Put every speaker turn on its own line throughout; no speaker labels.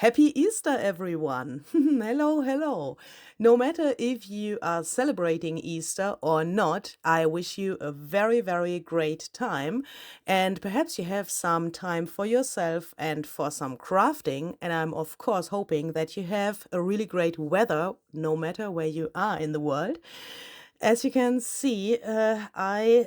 Happy Easter, everyone! Hello, hello! No matter if you are celebrating Easter or not, I wish you a very, very great time. And perhaps you have some time for yourself and for some crafting. And I'm, of course, hoping that you have a really great weather, no matter where you are in the world. As you can see, I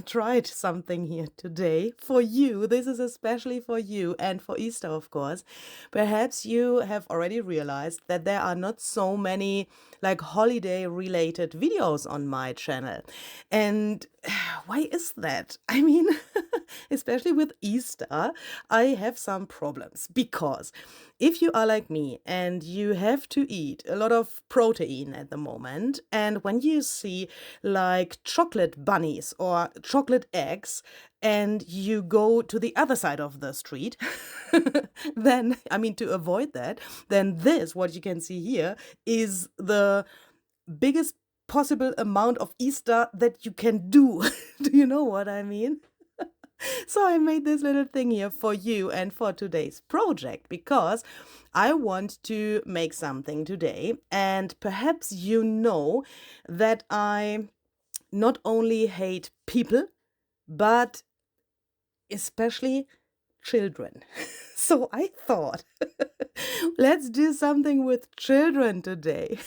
tried something here today for you. This is especially for you and for Easter, of course. Perhaps you have already realized that there are not so many like holiday related videos on my channel. And why is that? I mean, especially with Easter, I have some problems because if you are like me and you have to eat a lot of protein at the moment, and when you see like chocolate bunnies or chocolate eggs, and you go to the other side of the street, then, I mean, to avoid that, then this, what you can see here, is the biggest possible amount of Easter that you can do. Do you know what I mean? So I made this little thing here for you and for today's project because I want to make something today, and perhaps you know that I not only hate people, but especially children. So I thought, let's do something with children today.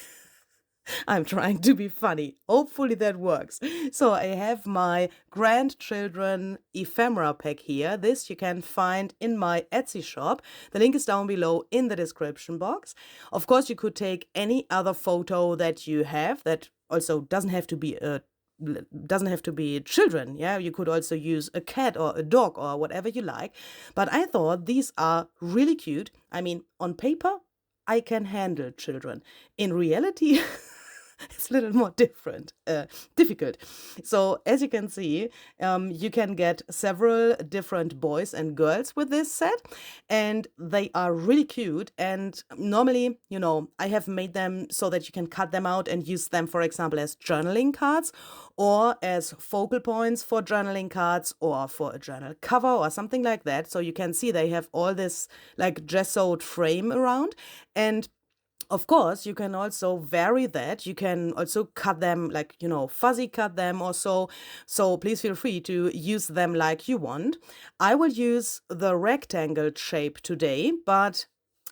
I'm trying to be funny. Hopefully that works. So I have my grandchildren ephemera pack here. This you can find in my Etsy shop. The link is down below in the description box. Of course, you could take any other photo that you have that also doesn't have to be children. Yeah, you could also use a cat or a dog or whatever you like. But I thought these are really cute. I mean, on paper, I can handle children. In reality, it's a little more difficult. So as you can see, you can get several different boys and girls with this set, and they are really cute. And normally, you know, I have made them so that you can cut them out and use them, for example, as journaling cards or as focal points for journaling cards or for a journal cover or something like that. So you can see they have all this like gessoed frame around. And of course, you can also vary that. You can also cut them like, you know, fuzzy cut them or so. So please feel free to use them like you want. I will use the rectangle shape today, but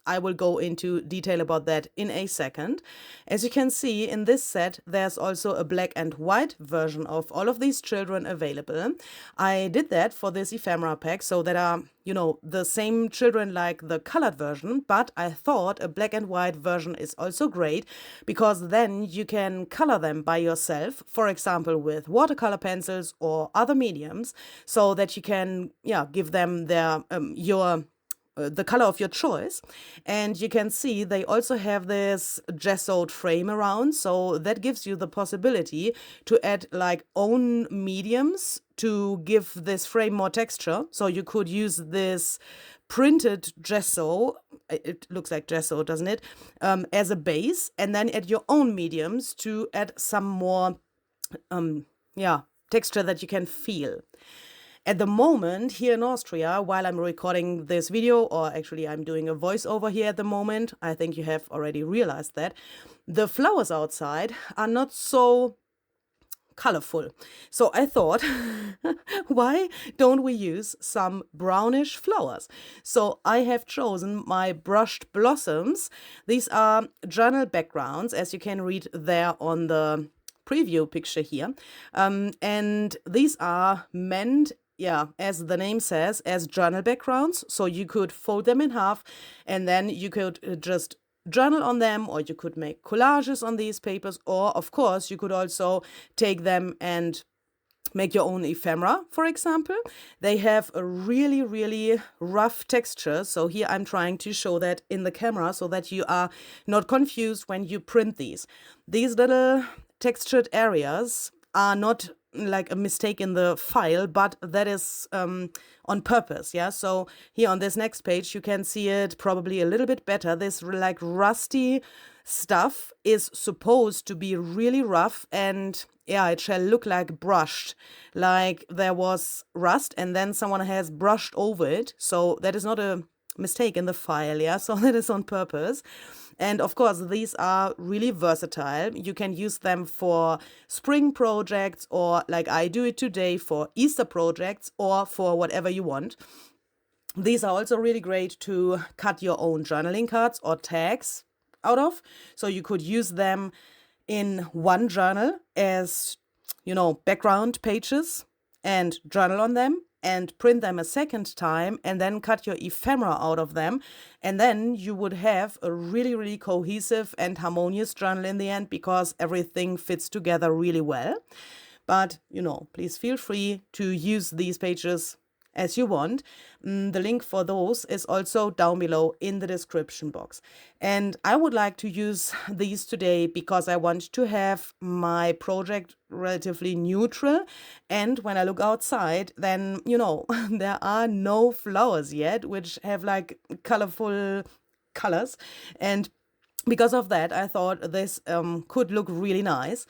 I will go into detail about that in a second. As you can see in this set, there's also a black and white version of all of these children available. I did that for this ephemera pack so that are, you know, the same children like the colored version, but I thought a black and white version is also great because then you can color them by yourself, for example, with watercolor pencils or other mediums, so that you can, yeah, give them their the color of your choice. And you can see they also have this gessoed frame around, so that gives you the possibility to add like own mediums to give this frame more texture. So you could use this printed gesso, it looks like gesso, doesn't it, as a base, and then add your own mediums to add some more texture that you can feel. At the moment, here in Austria, while I'm recording this video, or actually I'm doing a voiceover here at the moment, I think you have already realized that, the flowers outside are not so colorful. So I thought, why don't we use some brownish flowers? So I have chosen my brushed blossoms. These are journal backgrounds, as you can read there on the preview picture here. And these are meant, yeah, as the name says, as journal backgrounds. So you could fold them in half and then you could just journal on them, or you could make collages on these papers, or of course you could also take them and make your own ephemera, for example. They have a really, really rough texture. So here I'm trying to show that in the camera so that you are not confused when you print these. These little textured areas are not like a mistake in the file, but that is on purpose. Yeah, so here on this next page you can see it probably a little bit better. This like rusty stuff is supposed to be really rough, and yeah, it shall look like brushed, like there was rust and then someone has brushed over it. So that is not a mistake in the file, yeah, so that is on purpose. And of course, these are really versatile. You can use them for spring projects, or like I do it today, for Easter projects, or for whatever you want. These are also really great to cut your own journaling cards or tags out of. So you could use them in one journal as, you know, background pages and journal on them and print them a second time and then cut your ephemera out of them. And then you would have a really, really cohesive and harmonious journal in the end, because everything fits together really well. But, you know, please feel free to use these pages as you want. The link for those is also down below in the description box. And I would like to use these today because I want to have my project relatively neutral. And when I look outside, then, you know, there are no flowers yet, which have like colorful colors. And because of that, I thought this could look really nice.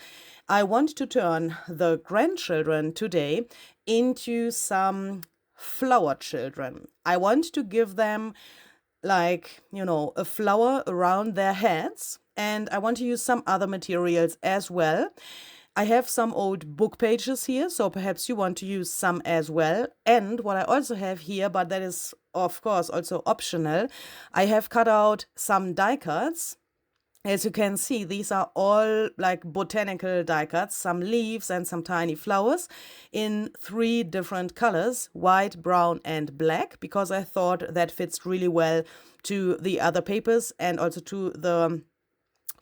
I want to turn the grandchildren today into some flower children. I want to give them, like, you know, a flower around their heads, and I want to use some other materials as well. I have some old book pages here, so perhaps you want to use some as well. And what I also have here, but that is of course also optional, I have cut out some die cuts. As you can see, these are all like botanical die cuts, some leaves and some tiny flowers in 3 different colors, white, brown, and black, because I thought that fits really well to the other papers and also to the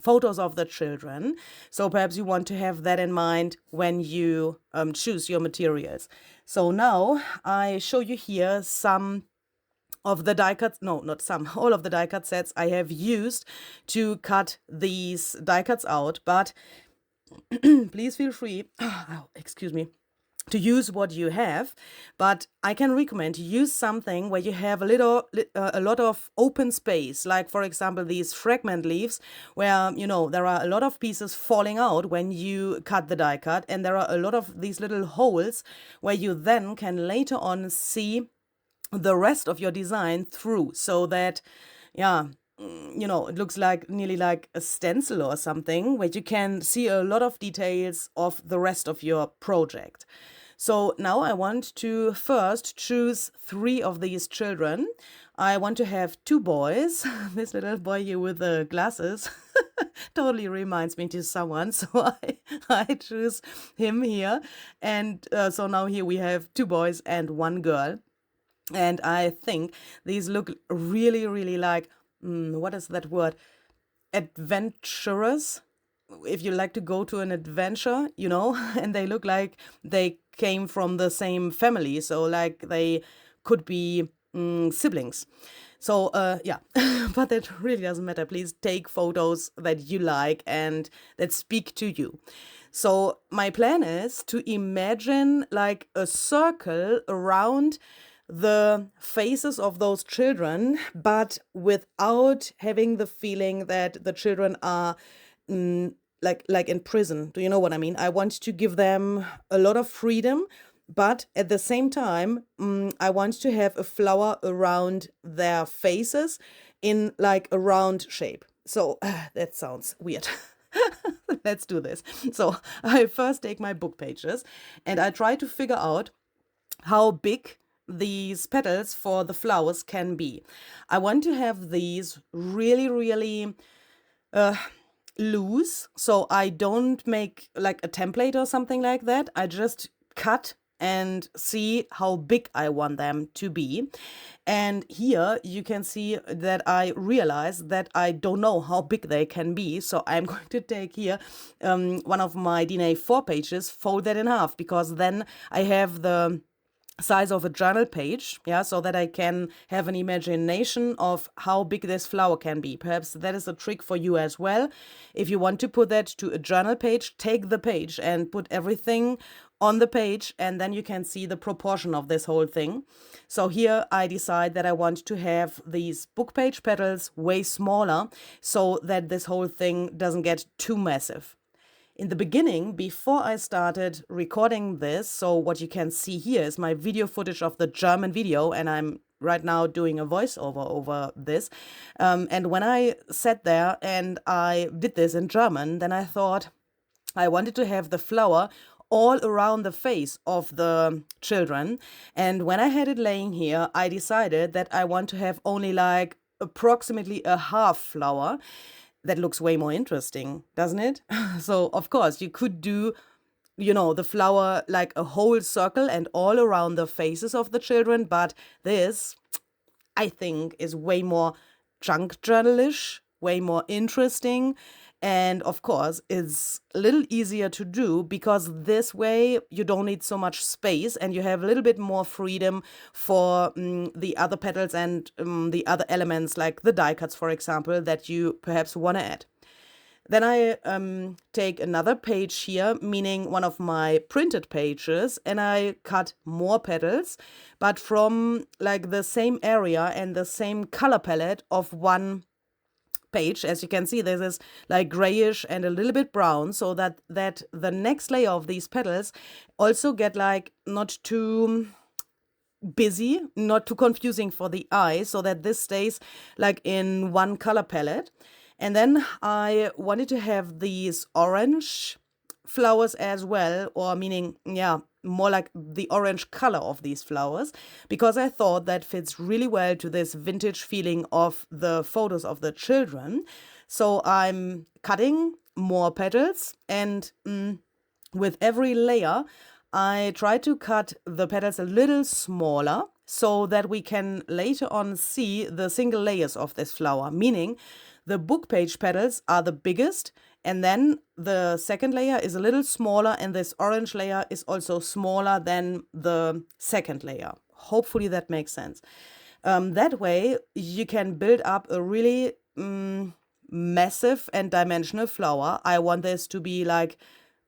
photos of the children. So perhaps you want to have that in mind when you choose your materials. So now I show you here some of the die cuts, no, not some, all of the die cut sets I have used to cut these die cuts out. But please feel free, excuse me, to use what you have. But I can recommend to use something where you have a lot of open space, like for example these fragment leaves, where, you know, there are a lot of pieces falling out when you cut the die cut, and there are a lot of these little holes where you then can later on see the rest of your design through, so that, yeah, you know, it looks like nearly like a stencil or something, where you can see a lot of details of the rest of your project. So now I want to first choose 3 of these children. I want to have 2 boys. This little boy here with the glasses totally reminds me to someone, so I choose him here. And so now here we have 2 boys and 1 girl. And I think these look really, really like, what is that word? Adventurous. If you like to go to an adventure, you know, and they look like they came from the same family. So like they could be siblings. So yeah, but that really doesn't matter. Please take photos that you like and that speak to you. So my plan is to imagine like a circle around the faces of those children, but without having the feeling that the children are like in prison. Do you know what I mean? I want to give them a lot of freedom, but at the same time, I want to have a flower around their faces in like a round shape. So that sounds weird. Let's do this. So I first take my book pages and I try to figure out how big these petals for the flowers can be. I want to have these really, really loose, so I don't make like a template or something like that. I just cut and see how big I want them to be. And here you can see that I realize that I don't know how big they can be. So I'm going to take here one of my DIN A4 pages, fold that in half, because then I have the size of a journal page, yeah, so that I can have an imagination of how big this flower can be. Perhaps that is a trick for you as well. If you want to put that to a journal page, take the page and put everything on the page, and then you can see the proportion of this whole thing. So here I decide that I want to have these book page petals way smaller, so that this whole thing doesn't get too massive. In the beginning, before I started recording this, so what you can see here is my video footage of the German video, and I'm right now doing a voiceover over this. And when I sat there and I did this in German, then I thought I wanted to have the flower all around the face of the children. And when I had it laying here, I decided that I want to have only like approximately a half flower. That looks way more interesting, doesn't it? So, of course, you could do, the flower like a whole circle and all around the faces of the children, but this, I think, is way more junk journalish, way more interesting. And of course, it's a little easier to do because this way you don't need so much space and you have a little bit more freedom for the other petals and the other elements like the die cuts, for example, that you perhaps want to add. Then I take another page here, meaning one of my printed pages, and I cut more petals, but from like the same area and the same color palette of one page. As you can see, this is like grayish and a little bit brown, so that the next layer of these petals also get like not too busy, not too confusing for the eye, so that this stays like in one color palette. And then I wanted to have these orange flowers as well, or meaning, more like the orange color of these flowers, because I thought that fits really well to this vintage feeling of the photos of the children. So I'm cutting more petals, and with every layer, I try to cut the petals a little smaller so that we can later on see the single layers of this flower, meaning the book page petals are the biggest, and then the second layer is a little smaller, and this orange layer is also smaller than the second layer. Hopefully that makes sense. That way you can build up a really massive and dimensional flower. I want this to be like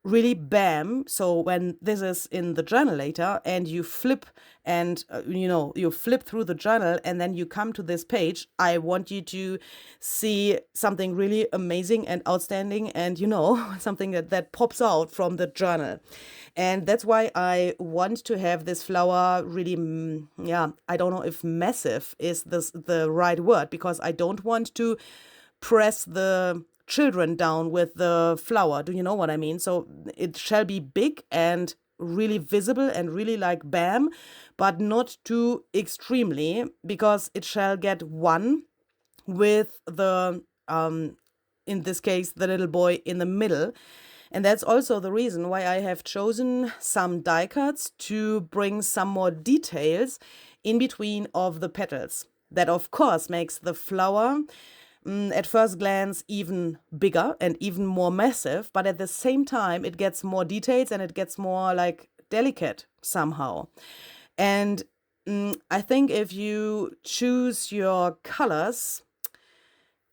really bam. So when this is in the journal later and you flip and you flip through the journal and then you come to this page, I want you to see something really amazing and outstanding and something that pops out from the journal. And that's why I want to have this flower really, I don't know if massive is the right word, because I don't want to press the children down with the flower. Do you know what I mean? So it shall be big and really visible and really like bam, but not too extremely, because it shall get one with the in this case the little boy in the middle. And that's also the reason why I have chosen some die cuts to bring some more details in between of the petals. That of course makes the flower at first glance even bigger and even more massive, but at the same time it gets more details and it gets more like delicate somehow. And I think if you choose your colors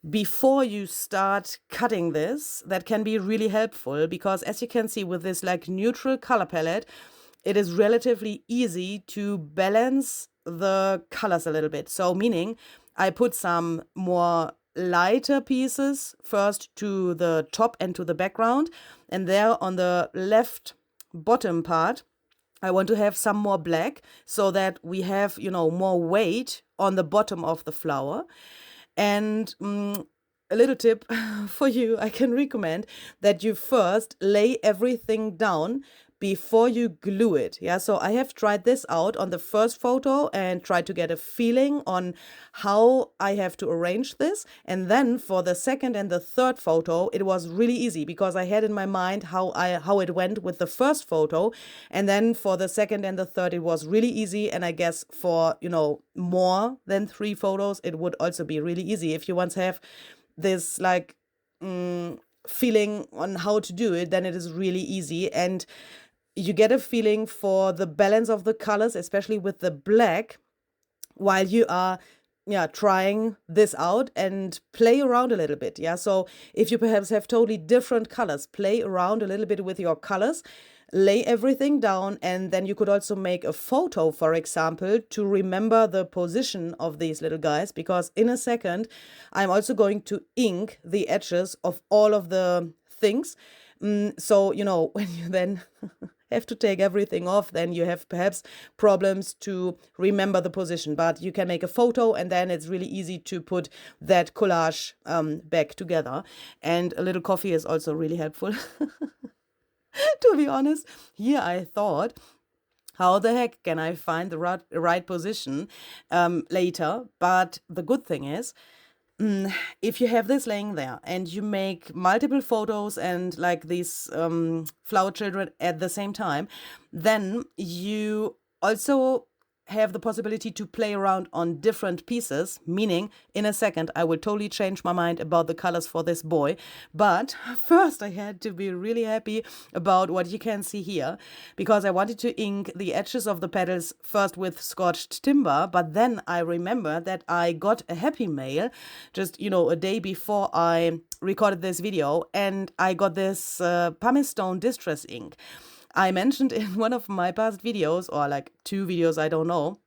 before you start cutting this, that can be really helpful, because as you can see with this like neutral color palette, it is relatively easy to balance the colors a little bit. So meaning I put some more lighter pieces first to the top and to the background, and there on the left bottom part I want to have some more black so that we have more weight on the bottom of the flower. And a little tip for you, I can recommend that you first lay everything down before you glue it. So I have tried this out on the first photo and tried to get a feeling on how I have to arrange this. And then for the second and the third photo, it was really easy because I had in my mind how it went with the first photo. And then for the second and the third, it was really easy. And I guess for, more than 3 photos, it would also be really easy. If you want to have this like feeling on how to do it, then it is really easy. And you get a feeling for the balance of the colors, especially with the black, while you are trying this out and play around a little bit. So if you perhaps have totally different colors, play around a little bit with your colors, lay everything down, and then you could also make a photo, for example, to remember the position of these little guys, because in a second I'm also going to ink the edges of all of the things. So when you then have to take everything off, then you have perhaps problems to remember the position. But you can make a photo, and then it's really easy to put that collage back together. And a little coffee is also really helpful. To be honest, here I thought, how the heck can I find the right position later? But the good thing is, if you have this laying there and you make multiple photos and like these flower children at the same time, then you also have the possibility to play around on different pieces, meaning in a second I will totally change my mind about the colors for this boy. But first I had to be really happy about what you can see here, because I wanted to ink the edges of the petals first with scotched timber, but then I remember that I got a happy mail just, a day before I recorded this video, and I got this pumice stone distress ink. I mentioned in one of my past videos, or like 2 videos, I don't know,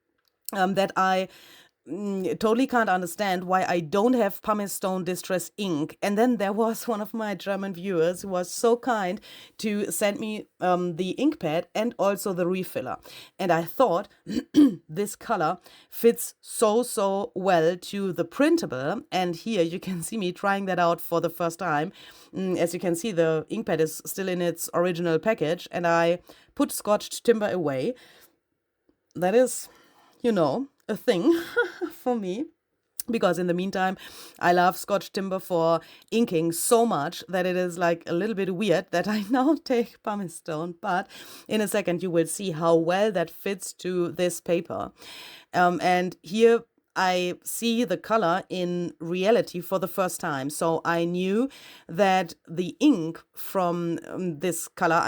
that I totally can't understand why I don't have pumice stone distress ink. And then there was one of my German viewers who was so kind to send me the ink pad and also the refiller. And I thought this color fits so well to the printable. And here you can see me trying that out for the first time. As you can see, the ink pad is still in its original package, and I put scotched timber away. That is, a thing for me, because in the meantime I love scotch timber for inking so much that it is like a little bit weird that I now take pumice stone. But in a second you will see how well that fits to this paper. And here I see the color in reality for the first time. So I knew that the ink from this color,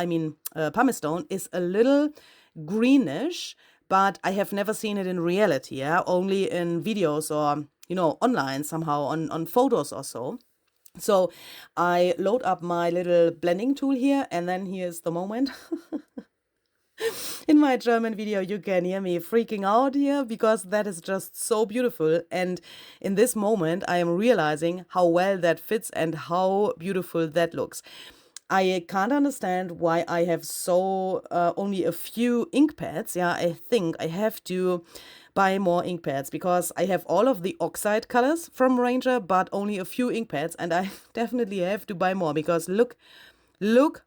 pumice stone, is a little greenish, but I have never seen it in reality, only in videos or, online somehow on photos or so. So I load up my little blending tool here, and then here's the moment. In my German video, you can hear me freaking out here because that is just so beautiful. And in this moment, I am realizing how well that fits and how beautiful that looks. I can't understand why I have only a few ink pads. I think I have to buy more ink pads, because I have all of the oxide colors from Ranger, but only a few ink pads, and I definitely have to buy more, because look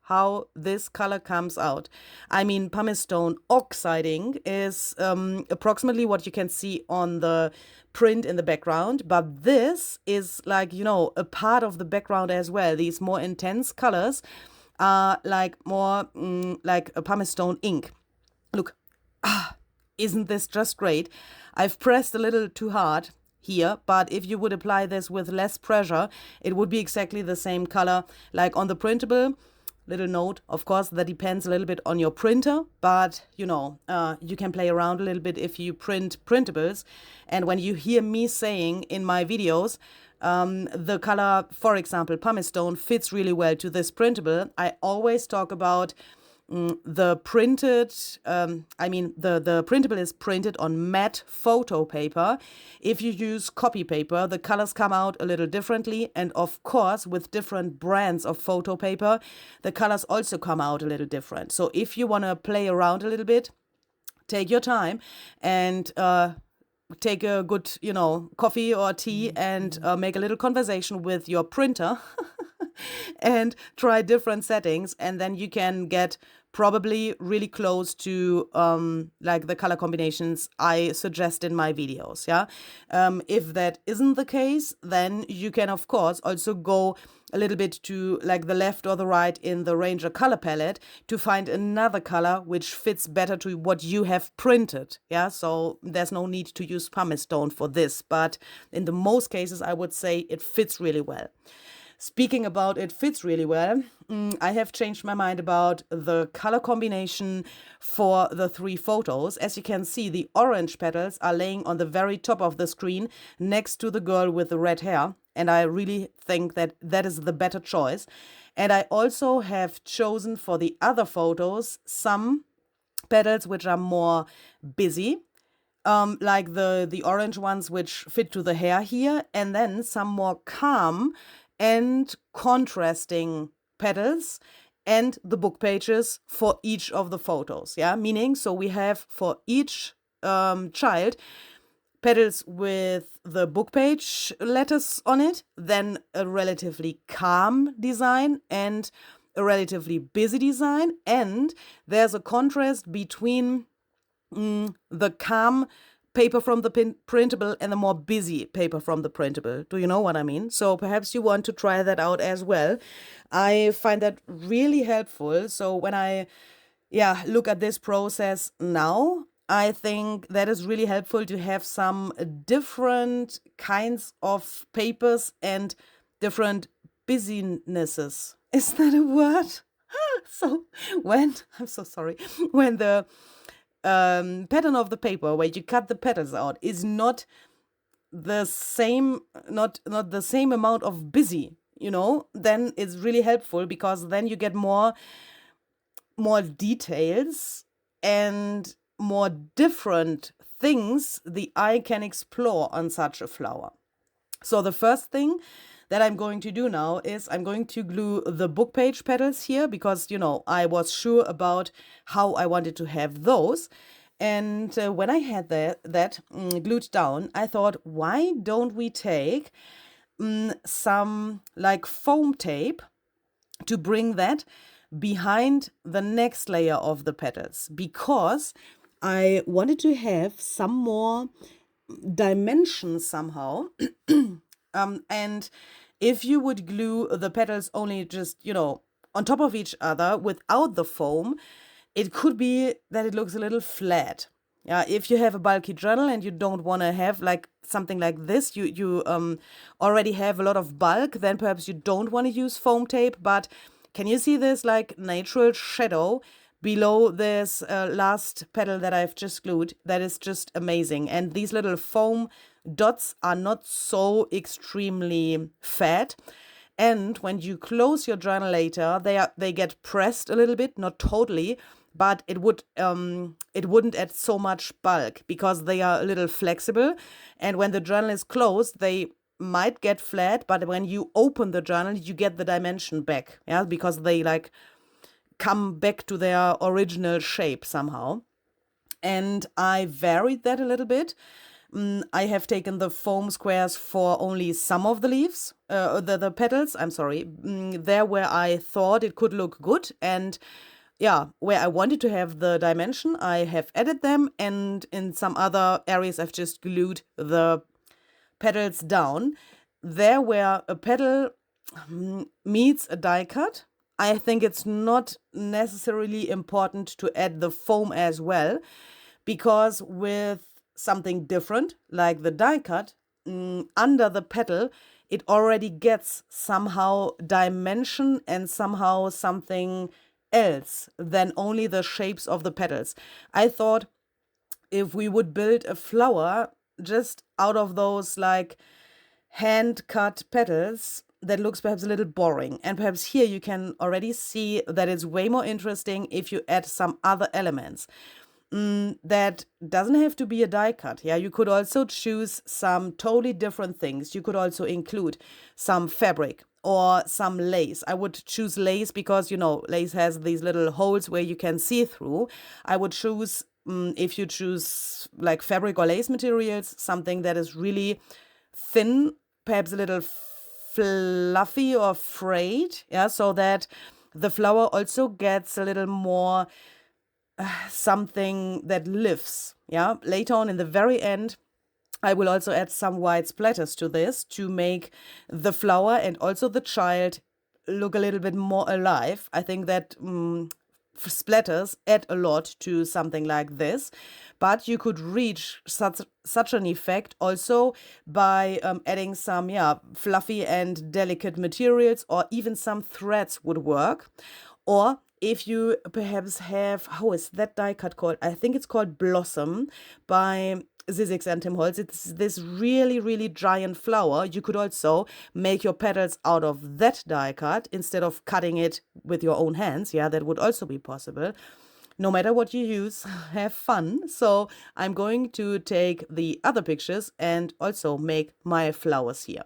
how this color comes out. Pumice stone oxiding is approximately what you can see on the print in the background, but this is like, a part of the background as well. These more intense colors are like more like a pumice stone ink. Look, isn't this just great? I've pressed a little too hard here, but if you would apply this with less pressure, it would be exactly the same color like on the printable. Little note, of course, that depends a little bit on your printer, but you can play around a little bit if you print printables. And when you hear me saying in my videos, the color, for example, pumice stone fits really well to this printable, I always talk about the printed, the printable is printed on matte photo paper. If you use copy paper, the colors come out a little differently. And of course, with different brands of photo paper, the colors also come out a little different. So if you want to play around a little bit, take your time and take a good, coffee or tea and make a little conversation with your printer and try different settings, and then you can get probably really close to like the color combinations I suggest in my videos. If that isn't the case, then you can of course also go a little bit to like the left or the right in the Ranger color palette to find another color which fits better to what you have printed. So there's no need to use pumice stone for this, but in the most cases I would say it fits really well. Speaking about it fits really well, I have changed my mind about the color combination for the 3 photos. As you can see, the orange petals are laying on the very top of the screen next to the girl with the red hair. And I really think that that is the better choice. And I also have chosen for the other photos some petals which are more busy, like the orange ones which fit to the hair here, and then some more calm and contrasting petals and the book pages for each of the photos. Yeah, meaning, so we have for each child petals with the book page letters on it, then a relatively calm design and a relatively busy design, and there's a contrast between the calm paper from the printable and the more busy paper from the printable. Do you know what I mean? So perhaps you want to try that out as well. I find that really helpful. So when I look at this process now, I think that is really helpful to have some different kinds of papers and different busynesses. Is that a word? So I'm so sorry, when the pattern of the paper where you cut the petals out is not the same, not the same amount of busy, then it's really helpful, because then you get more details and more different things the eye can explore on such a flower. So the first thing that I'm going to do now is I'm going to glue the book page petals here, because, I was sure about how I wanted to have those. And when I had that glued down, I thought, why don't we take some like foam tape to bring that behind the next layer of the petals, because I wanted to have some more dimension somehow. And if you would glue the petals only just, on top of each other without the foam, it could be that it looks a little flat. Yeah, if you have a bulky journal and you don't want to have like something like this, you already have a lot of bulk, then perhaps you don't want to use foam tape. But can you see this like natural shadow below this last petal that I've just glued? That is just amazing. And these little foam dots are not so extremely fat. And when you close your journal later, they get pressed a little bit, not totally, but it wouldn't add so much bulk, because they are a little flexible. And when the journal is closed, they might get flat, but when you open the journal, you get the dimension back, because they like come back to their original shape somehow. And I varied that a little bit. I have taken the foam squares for only some of the leaves, the petals, I'm sorry, there where I thought it could look good, and where I wanted to have the dimension, I have added them, and in some other areas I've just glued the petals down. There where a petal meets a die cut, I think it's not necessarily important to add the foam as well, because with something different, like the die cut, under the petal, it already gets somehow dimension and somehow something else than only the shapes of the petals. I thought if we would build a flower just out of those like hand-cut petals, that looks perhaps a little boring. And perhaps here you can already see that it's way more interesting if you add some other elements. That doesn't have to be a die cut. Yeah, you could also choose some totally different things. You could also include some fabric or some lace. I would choose lace because, lace has these little holes where you can see through. I would choose, if you choose like fabric or lace materials, something that is really thin, perhaps a little fluffy or frayed, so that the flower also gets a little more something that lives. Later on in the very end, I will also add some white splatters to this to make the flower and also the child look a little bit more alive. I think that splatters add a lot to something like this, but you could reach such an effect also by adding some fluffy and delicate materials, or even some threads would work. Or if you perhaps have, how is that die cut called? I think it's called Blossom by Zizix and Tim Holtz. It's this really, really giant flower. You could also make your petals out of that die cut instead of cutting it with your own hands. That would also be possible. No matter what you use, have fun. So I'm going to take the other pictures and also make my flowers here.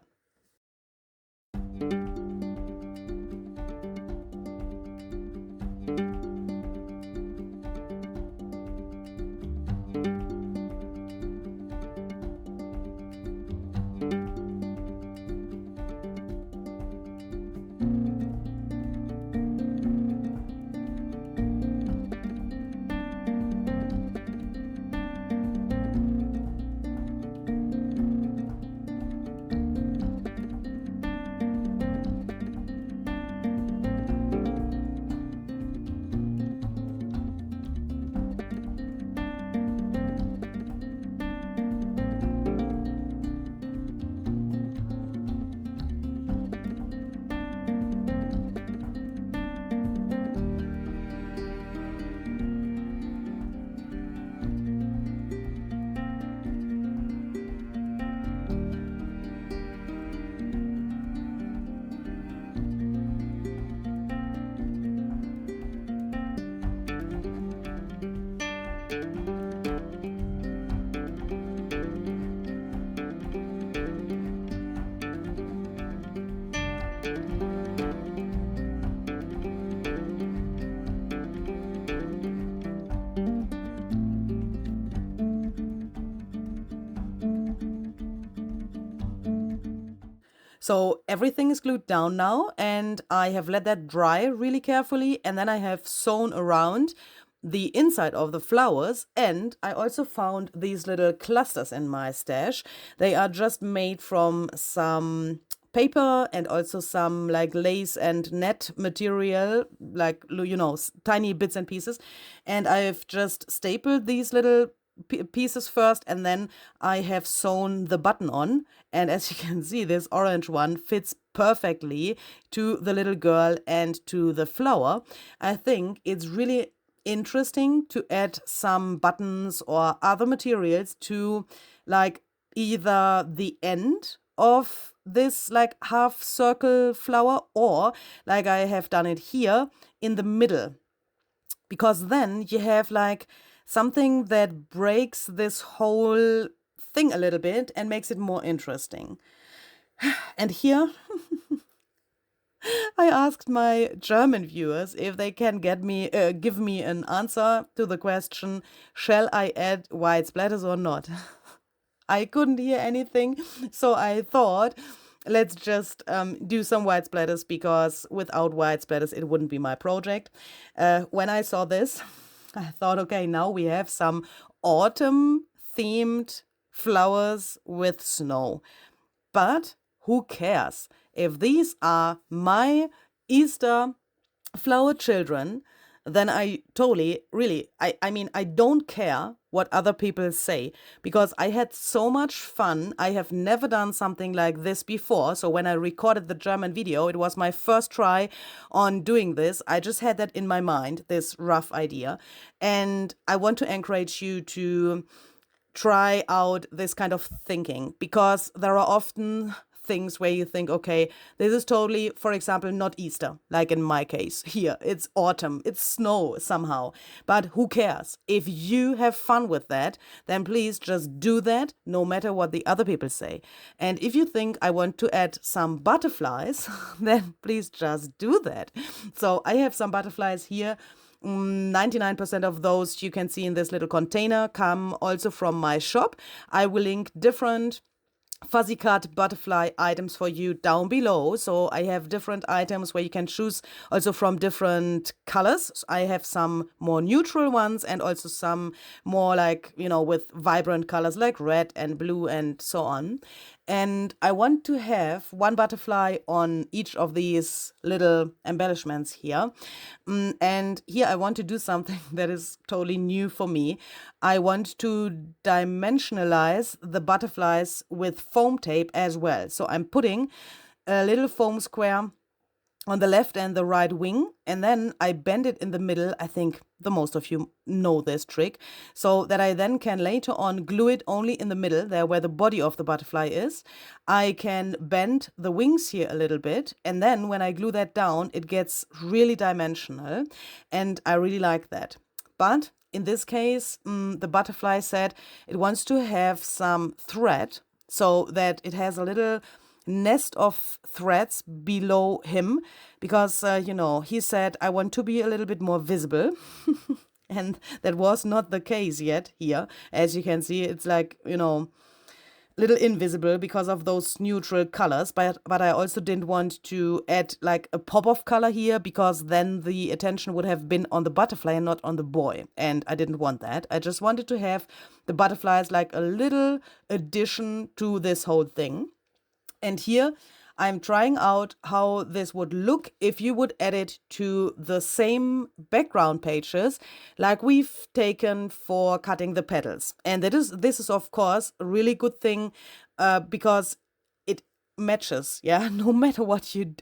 So everything is glued down now, and I have let that dry really carefully, and then I have sewn around the inside of the flowers, and I also found these little clusters in my stash. They are just made from some paper and also some like lace and net material, like, tiny bits and pieces. And I've just stapled these little pieces first, and then I have sewn the button on. And as you can see, this orange one fits perfectly to the little girl and to the flower. I think it's really interesting to add some buttons or other materials to like either the end of this like half circle flower, or like I have done it here in the middle, because then you have like something that breaks this whole thing a little bit and makes it more interesting. And here I asked my German viewers if they can give me an answer to the question, shall I add white splatters or not? I couldn't hear anything, so I thought, let's just do some white splatters, because without white splatters it wouldn't be my project. When I saw this, I thought, okay, now we have some autumn-themed flowers with snow. But who cares? If these are my Easter flower children, then I totally, really, I mean, I don't care what other people say, because I had so much fun. I have never done something like this before. So when I recorded the German video, it was my first try on doing this. I just had that in my mind, this rough idea. And I want to encourage you to try out this kind of thinking, because there are often things where you think, okay, this is totally, for example, not Easter, like in my case here. It's autumn, it's snow somehow, but who cares? If you have fun with that, then please just do that, no matter what the other people say. And if you think I want to add some butterflies, then please just do that. So I have some butterflies here. 99% of those you can see in this little container come also from my shop. I will link different fuzzy cut butterfly items for you down below. So I have different items where you can choose also from different colors. So I have some more neutral ones and also some more like, with vibrant colors like red and blue and so on. And I want to have one butterfly on each of these little embellishments here. And here I want to do something that is totally new for me. I want to dimensionalize the butterflies with foam tape as well. So I'm putting a little foam square on the left and the right wing, and then I bend it in the middle. I think the most of you know this trick, so that I then can later on glue it only in the middle, there where the body of the butterfly is. I can bend the wings here a little bit, and then when I glue that down, it gets really dimensional, and I really like that. But in this case, the butterfly said it wants to have some thread, so that it has a little nest of threads below him, because he said, I want to be a little bit more visible. And that was not the case yet here. As you can see, it's like, little invisible because of those neutral colors, but I also didn't want to add like a pop of color here, because then the attention would have been on the butterfly and not on the boy, and I didn't want that. I just wanted to have the butterflies like a little addition to this whole thing. And here I'm trying out how this would look if you would add it to the same background pages like we've taken for cutting the petals. And this is of course a really good thing, because it matches, no matter what you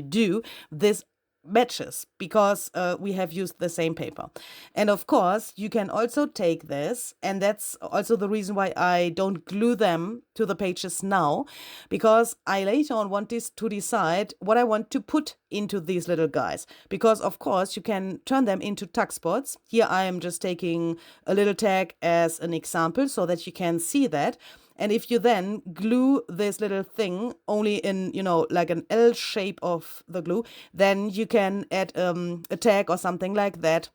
do, this matches, because we have used the same paper. And of course you can also take this, and that's also the reason why I don't glue them to the pages now, because I later on want to decide what I want to put into these little guys, because of course you can turn them into tag spots. Here I am just taking a little tag as an example so that you can see that. And if you then glue this little thing only in, like an L shape of the glue, then you can add a tag or something like that.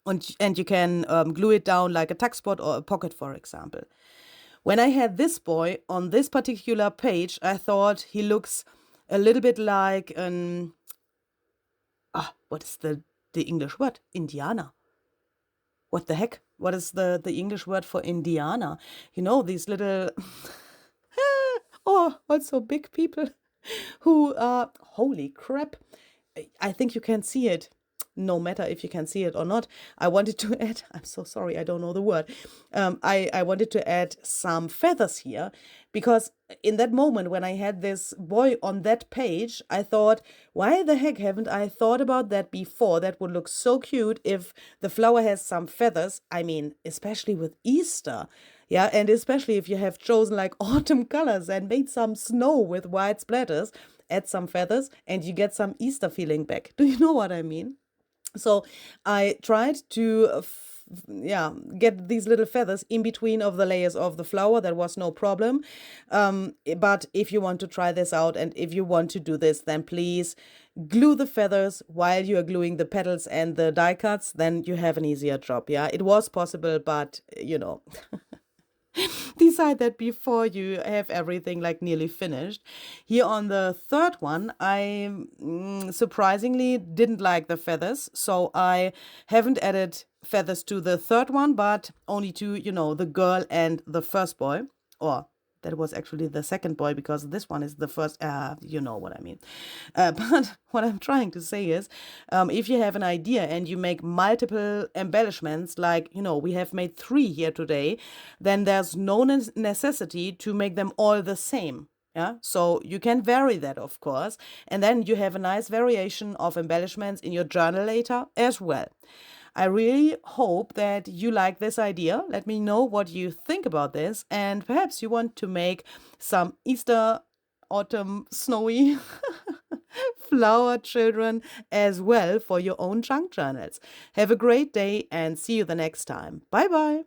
And you can glue it down like a tuck spot or a pocket, for example. When I had this boy on this particular page, I thought he looks a little bit like an, what is the English word? Indiana. What the heck? What is the English word for Indiana? You know, these little, oh, also big people who are, holy crap. I think you can see it. No matter if you can see it or not, I wanted to add, I'm so sorry, I don't know the word. I wanted to add some feathers here because in that moment when I had this boy on that page, I thought, why the heck haven't I thought about that before? That would look so cute if the flower has some feathers. I mean, especially with Easter. Yeah, and especially if you have chosen like autumn colors and made some snow with white splatters, add some feathers and you get some Easter feeling back. Do you know what I mean? So I tried to, get these little feathers in between of the layers of the flower. That was no problem. But if you want to try this out and if you want to do this, then please glue the feathers while you are gluing the petals and the die cuts. Then you have an easier job. Yeah, it was possible, but decide that before you have everything like nearly finished. Here on the third one, I surprisingly didn't like the feathers, so I haven't added feathers to the third one, but only to, the girl and the first boy, or that was actually the second boy because this one is the first, you know what I mean. But what I'm trying to say is, if you have an idea and you make multiple embellishments, like, we have made 3 here today, then there's no necessity to make them all the same. Yeah, so you can vary that, of course, and then you have a nice variation of embellishments in your journal later as well. I really hope that you like this idea. Let me know what you think about this, and perhaps you want to make some Easter, autumn, snowy flower children as well for your own junk journals. Have a great day and see you the next time. Bye bye.